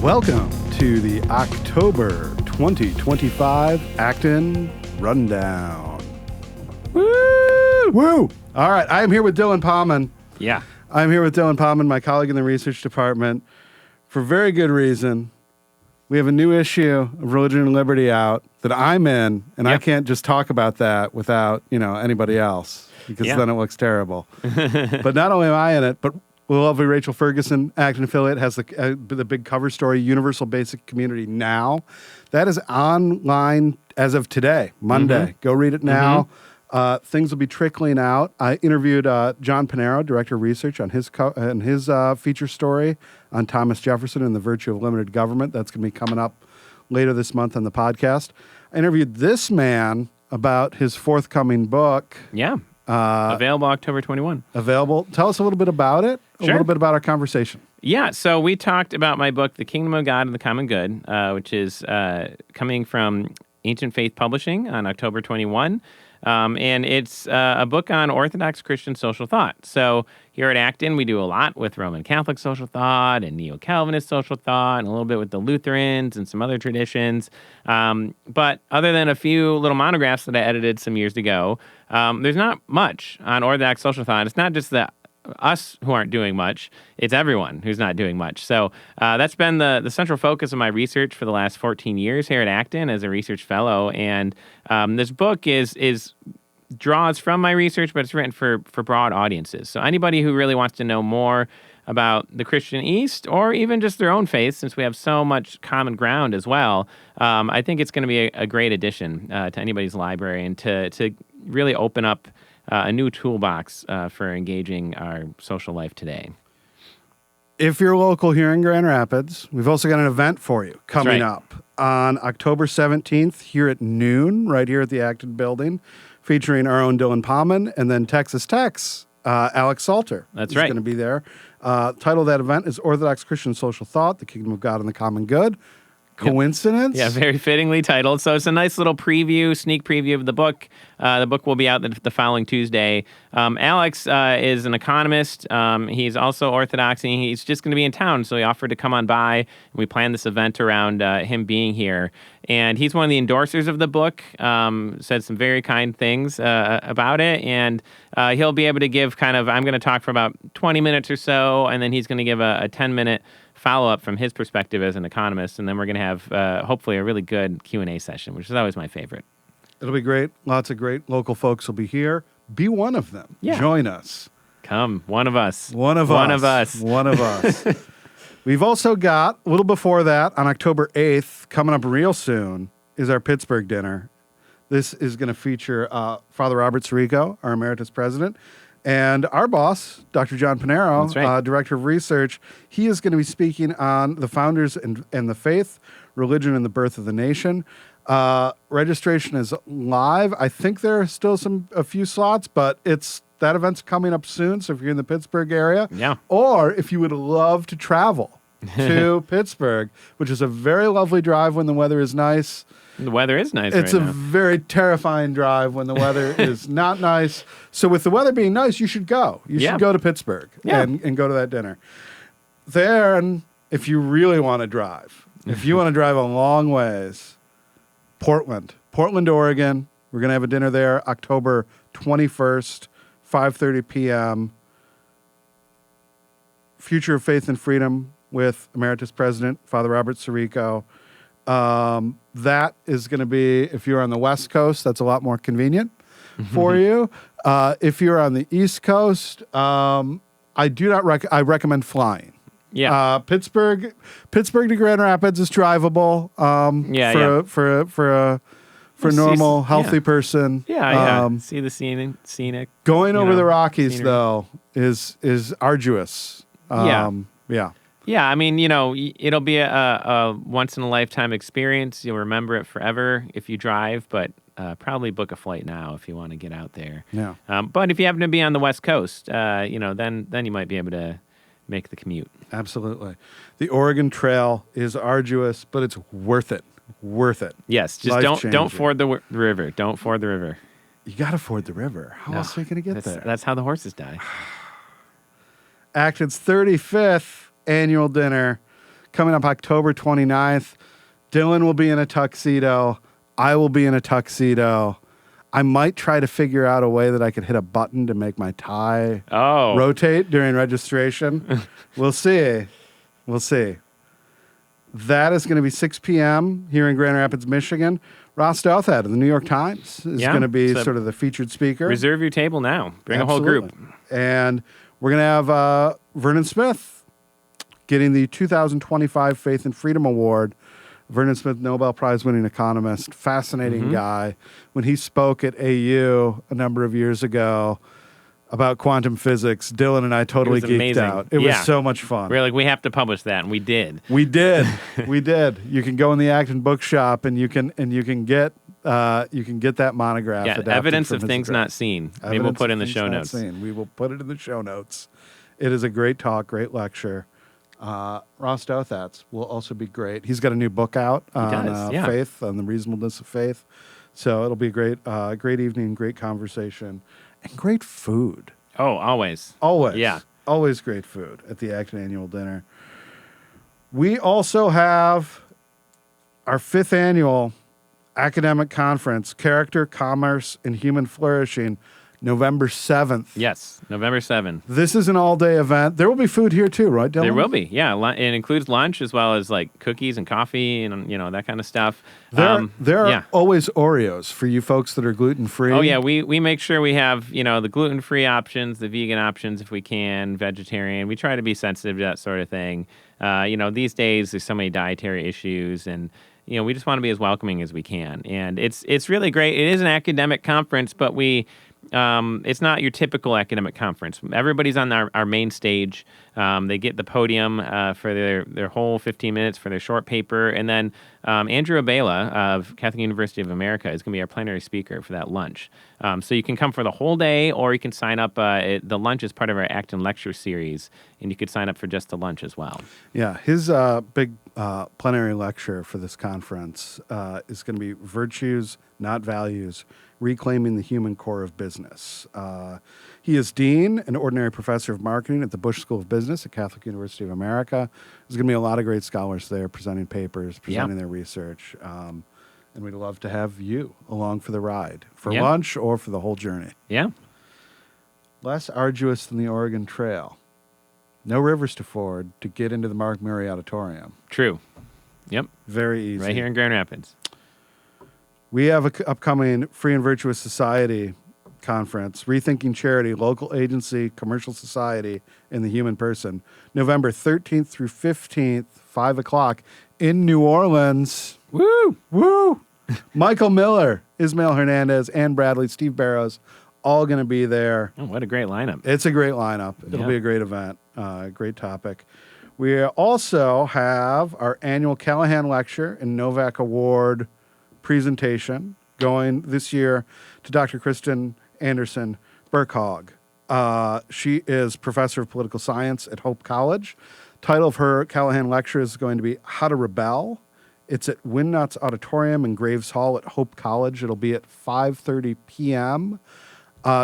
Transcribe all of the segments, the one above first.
Welcome to the October 2025 Acton Rundown. Woo! Woo! All right, I am here with Dylan Palman. Yeah. I'm here with Dylan Palman, my colleague in the research department, for very good reason. We have a new issue of Religion and Liberty out that I'm in, and I can't just talk about that without, anybody else, because then it looks terrible. But not only am I in it, but the lovely Rachel Ferguson, Acton affiliate, has the big cover story, Universal Basic Community Now. That is online as of today, Monday. Mm-hmm. Go read it now. Things will be trickling out. I interviewed John Panaro, Director of Research, on his feature story on Thomas Jefferson and the Virtue of Limited Government. That's going to be coming up later this month on the podcast. I interviewed this man about his forthcoming book. Yeah. Available October 21. Available. Tell us a little bit about it, a little bit about our conversation. Yeah, so we talked about my book, The Kingdom of God and the Common Good, which is coming from Ancient Faith Publishing on October 21. And it's a book on Orthodox Christian social thought. So here at Acton, we do a lot with Roman Catholic social thought and Neo-Calvinist social thought and a little bit with the Lutherans and some other traditions. But other than a few little monographs that I edited some years ago, there's not much on Orthodox social thought. It's not just us who aren't doing much, it's everyone who's not doing much. So that's been the central focus of my research for the last 14 years here at Acton as a research fellow. And this book draws from my research, but it's written for broad audiences. So anybody who really wants to know more about the Christian East or even just their own faith, since we have so much common ground as well, I think it's going to be a great addition to anybody's library and to really open up a new toolbox for engaging our social life today. If you're local here in Grand Rapids, we've also got an event for you coming up on October 17th here at noon, right here at the Acton building, featuring our own Dylan Palman and then Texas Tech's Alex Salter. That's right. He's going to be there. Title of that event is Orthodox Christian Social Thought, the Kingdom of God and the Common Good. Coincidence? Yeah, very fittingly titled. So it's a nice little sneak preview of the book. The book will be out the following Tuesday. Alex is an economist. He's also Orthodox, and he's just going to be in town, so he offered to come on by. We planned this event around him being here. And he's one of the endorsers of the book, said some very kind things about it, and he'll be able to give I'm going to talk for about 20 minutes or so, and then he's going to give a 10-minute follow-up from his perspective as an economist, and then we're going to have, hopefully, a really good Q&A session, which is always my favorite. It'll be great. Lots of great local folks will be here. Be one of them. Yeah. Join us. Come, one of us. One of us. We've also got, a little before that, on October 8th, coming up real soon, is our Pittsburgh dinner. This is going to feature Father Robert Sirico, our emeritus president, and our boss, Dr. John Panaro, That's right. Director of Research. He is going to be speaking on the founders and the faith, religion, and the birth of the nation. Registration is live. I think there are still a few slots, but that event's coming up soon. So if you're in the Pittsburgh area, or if you would love to travel to Pittsburgh, which is a very lovely drive when the weather is nice. The weather is nice. It's right a now. very terrifying drive when the weather is not nice. So with the weather being nice, you should go. You should go to Pittsburgh and go to that dinner. Then, if you really want to drive, if you want to drive a long ways, Portland, Oregon. We're going to have a dinner there October 21st, 5:30 p.m. Future of Faith and Freedom with Emeritus President Father Robert Sirico. That is going to be, if you're on the West Coast, that's a lot more convenient for you. If you're on the East Coast, I recommend flying. Yeah. Pittsburgh to Grand Rapids is drivable. For a normal, healthy person. See the scenic. Going over the Rockies though is arduous. Yeah, I mean, it'll be a once-in-a-lifetime experience. You'll remember it forever if you drive, but probably book a flight now if you want to get out there. Yeah. But if you happen to be on the West Coast, then you might be able to make the commute. Absolutely. The Oregon Trail is arduous, but it's worth it. Yes, just don't ford the river. Don't ford the river. You got to ford the river. How else are you going to get there? That's how the horses die. Acton's 35th annual dinner coming up October 29th. Dylan will be in a tuxedo. I will be in a tuxedo. I might try to figure out a way that I could hit a button to make my tie rotate during registration. We'll see. We'll see. That is going to be 6 p.m. here in Grand Rapids, Michigan. Ross Douthat of the New York Times is going to be sort of the featured speaker. Reserve your table now. Bring a whole group. And we're going to have Vernon Smith getting the 2025 Faith and Freedom Award. Vernon Smith, Nobel Prize-winning economist, fascinating guy. When he spoke at AU a number of years ago about quantum physics, Dylan and I totally geeked out. It was so much fun. We were like, we have to publish that, and we did. We did. We did. You can go in the Acton bookshop and you can get that monograph. Yeah, evidence of things not seen. Maybe we'll put it in the show notes. We will put it in the show notes. It is a great talk, great lecture. Ross Douthat's will also be great. He's got a new book out on faith, on the reasonableness of faith. So it'll be a great evening, great conversation, and great food. Oh, always. Always. Yeah. Always great food at the Acton Annual Dinner. We also have our 5th annual academic conference, Character, Commerce, and Human Flourishing, November 7th. Yes, November 7th. This is an all-day event. There will be food here too, right, Dylan? There will be, yeah. It includes lunch as well as like cookies and coffee and that kind of stuff. There are always Oreos for you folks that are gluten-free. Oh, yeah. We make sure we have, the gluten-free options, the vegan options if we can, vegetarian. We try to be sensitive to that sort of thing. These days there's so many dietary issues and we just want to be as welcoming as we can. And it's really great. It is an academic conference, but it's not your typical academic conference. Everybody's on our main stage. They get the podium for their whole 15 minutes for their short paper. And then Andrew Abela of Catholic University of America is going to be our plenary speaker for that lunch. So you can come for the whole day, or you can sign up. The lunch is part of our Acton lecture series, and you could sign up for just the lunch as well. Yeah, his big plenary lecture for this conference is going to be Virtues, Not Values, Reclaiming the Human Core of Business. He is Dean and Ordinary Professor of Marketing at the Bush School of Business at Catholic University of America. There's going to be a lot of great scholars there presenting papers, presenting their research. And we'd love to have you along for the ride, for lunch or for the whole journey. Yeah. Less arduous than the Oregon Trail. No rivers to ford to get into the Mark Murray Auditorium. True. Yep. Very easy. Right here in Grand Rapids. We have an upcoming Free and Virtuous Society conference, Rethinking Charity, Local Agency, Commercial Society, and the Human Person, November 13th through 15th, 5 o'clock in New Orleans. Woo! Woo! Michael Miller, Ismael Hernandez, Ann Bradley, Steve Barrows, all going to be there. Oh, what a great lineup. It's a great lineup. It'll be a great event, great topic. We also have our annual Callahan Lecture and Novak Award presentation going this year to Dr. Kristen Anderson Burkhog. She is professor of political science at Hope College. Title of her Callahan lecture is going to be How to Rebel. It's at Winnuts Auditorium in Graves Hall at Hope College. It'll be at 5:30 p.m.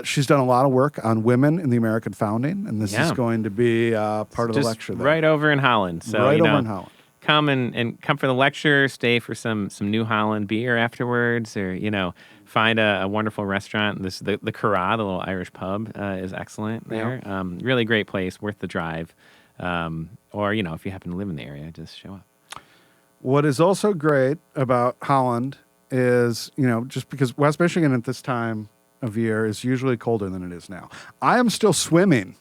She's done a lot of work on women in the American founding, and this is going to be part of the lecture there. Right over in Holland. So, over in Holland. Come and come for the lecture, stay for some New Holland beer afterwards, or, find a wonderful restaurant. The Curragh, the little Irish pub, is excellent there. Yeah. Really great place, worth the drive. Or, if you happen to live in the area, just show up. What is also great about Holland is, just because West Michigan at this time of year is usually colder than it is now. I am still swimming.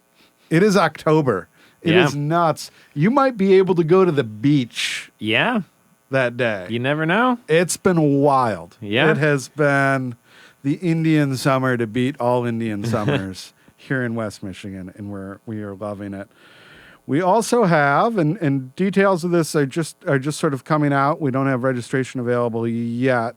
It is October. It is nuts. You might be able to go to the beach. Yeah. That day. You never know. It's been wild. Yeah. It has been the Indian summer to beat all Indian summers here in West Michigan, and we are loving it. We also have, and details of this are just sort of coming out. We don't have registration available yet,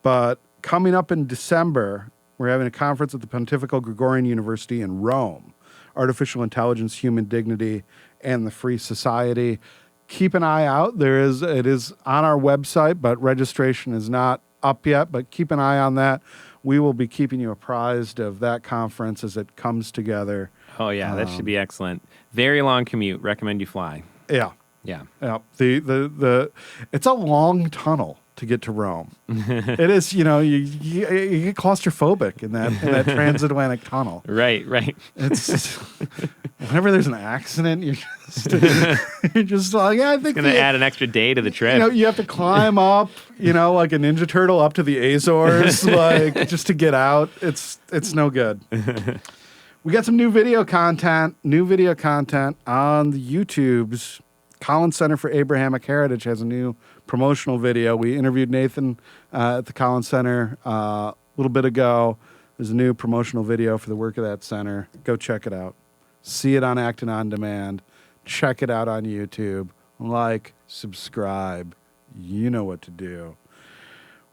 but coming up in December, we're having a conference at the Pontifical Gregorian University in Rome, Artificial Intelligence, Human Dignity, and the Free Society. Keep an eye out. It is on our website, but registration is not up yet, but keep an eye on that. We will be keeping you apprised of that conference as it comes together. Oh, yeah, that should be excellent. Very long commute. Recommend you fly. Yeah, Yeah. Yeah. It's a long tunnel to get to Rome. It is, you get claustrophobic in that transatlantic tunnel. Right. It's whenever there's an accident, you're just like, I think It's going to add an extra day to the trip. You have to climb up, like a Ninja Turtle up to the Azores, like just to get out. It's no good. We got some new video content on the YouTubes. Collins Center for Abrahamic Heritage has a new promotional video. We interviewed Nathan at the Collins Center a little bit ago. There's a new promotional video for the work of that center. Go check it out. See it on Acton On Demand. Check it out on YouTube. Like, subscribe. You know what to do.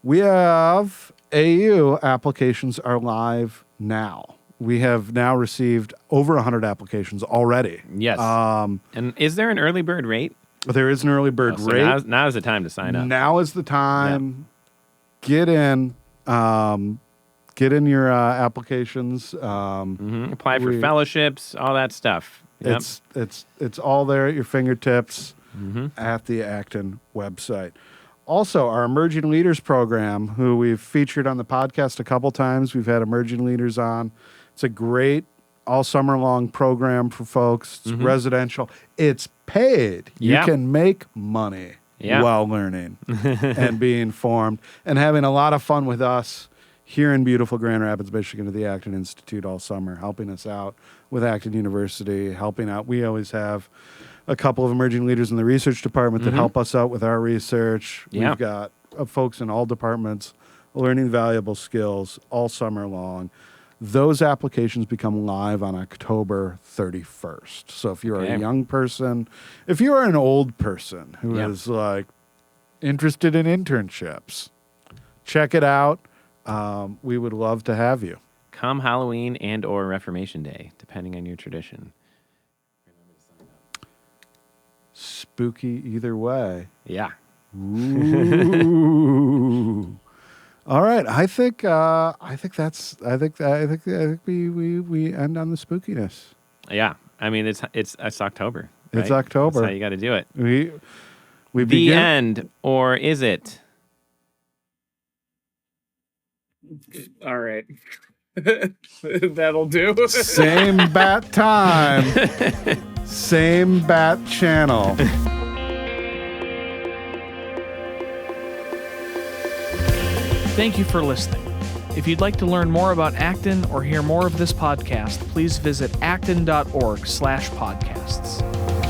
We have AU applications are live now. We have now received over 100 applications already. Yes. And is there an early bird rate? There is an early bird rate. Now is the time to sign up. Now is the time. Get in. Get in your applications. Apply for fellowships, all that stuff. Yep. It's all there at your fingertips at the Acton website. Also, our Emerging Leaders program, who we've featured on the podcast a couple times. We've had emerging leaders on. It's a great all summer long program for folks. It's residential. It's paid. You can make money while learning and being informed and having a lot of fun with us here in beautiful Grand Rapids, Michigan at the Acton Institute all summer, helping us out with Acton University, helping out. We always have a couple of emerging leaders in the research department that help us out with our research. We've got folks in all departments learning valuable skills all summer long. Those applications become live on October 31st. So if you're a young person, if you are an old person who is like interested in internships, check it out. We would love to have you. Come Halloween and or Reformation Day, depending on your tradition. Spooky either way. Yeah. Ooh. All right. I think we end on the spookiness. Yeah. I mean, it's October. Right? It's October. That's how you got to do it. We the begin. end, or is it? All right. That'll do. Same bat time. Same bat channel. Thank you for listening. If you'd like to learn more about Acton or hear more of this podcast, please visit acton.org/podcasts.